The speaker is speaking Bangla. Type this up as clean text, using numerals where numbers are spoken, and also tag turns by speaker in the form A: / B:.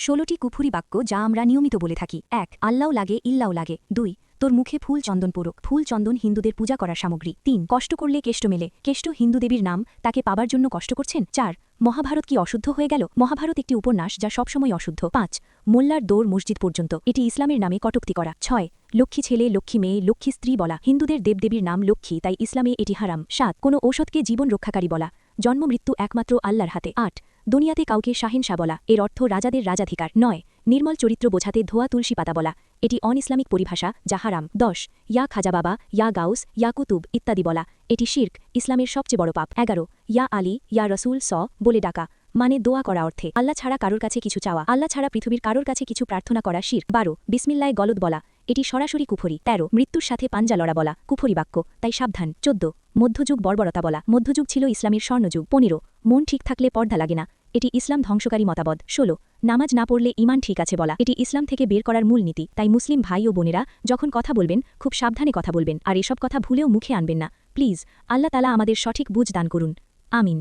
A: 16টি কুফুরি বাক্য যা আমরা নিয়মিত বলে থাকি। 1 আল্লাও লাগে ইল্লাও লাগে। 2 তোর মুখে ফুল চন্দন পোড়ক। ফুল চন্দন হিন্দুদের পূজা করার সামগ্রী। 3 কষ্ট করলে কেষ্ট মেলে। কেষ্ট হিন্দু দেবীর নাম, তাকে পাবার জন্য কষ্ট করছেন। 4 মহাভারত কি অশুদ্ধ হয়ে গেল? মহাভারত একটি উপন্যাস যা সবসময় অশুদ্ধ। 5 মোল্লার দৌড় মসজিদ পর্যন্ত, এটি ইসলামের নামে কটূক্তি করা। 6 লক্ষ্মী ছেলে লক্ষ্মী মেয়ে লক্ষ্মী স্ত্রী বলা, হিন্দুদের দেবদেবীর নাম লক্ষ্মী, তাই ইসলামে এটি হারাম। 7 কোনো ঔষধকে জীবন রক্ষাকারী বলা, জন্ম মৃত্যু একমাত্র আল্লাহর হাতে। 8 দুনিয়াতে কাউকে শাহেনশা বলা, এর অর্থ রাজাদের রাজাধিকার। 9 নির্মল চরিত্র বোঝাতে ধোয়া তুলসী পাতা বলা, এটি অন ইসলামিক পরিভাষা যা হারাম। 10 ইয়া খাজা বাবা, ইয়া গাউস, ইয়া কুতুব ইত্যাদি বলা, এটি শির্ক, ইসলামের সবচেয়ে বড় পাপ। 11 ইয়া আলী ইয়া রসুল বলে ডাকা, মানে দোয়া করা অর্থে আল্লাহ ছাড়া কারোর কাছে কিছু চাওয়া, আল্লাহ ছাড়া পৃথিবীর কারোর কাছে কিছু প্রার্থনা করা শির্ক। 12 বিসমিল্লায় গলদ বলা, এটি সরাসরি কুফরি। 13 মৃত্যুর সাথে পাঞ্জা লড়া বলা, কুফরি বাক্য, তাই সাবধান। 14 মধ্যযুগ বর্বরতা বলা, মধ্যযুগ ছিল ইসলামের স্বর্ণযুগ। 15 মন ঠিক থাকলে পর্দা লাগে না, এটি ইসলাম ধ্বংসকারী মতাবদ। 16 নামাজ না পড়লে ইমান ঠিক আছে বলা, এটি ইসলাম থেকে বের করার মূল নীতি, তাই মুসলিম ভাই ও বোনেরা যখন কথা বলবেন খুব সাবধানে কথা বলবেন, আর এসব কথা ভুলেও মুখে আনবেন না প্লিজ। আল্লাহ তাআলা আমাদের সঠিক বুঝ দান করুন, আমিন।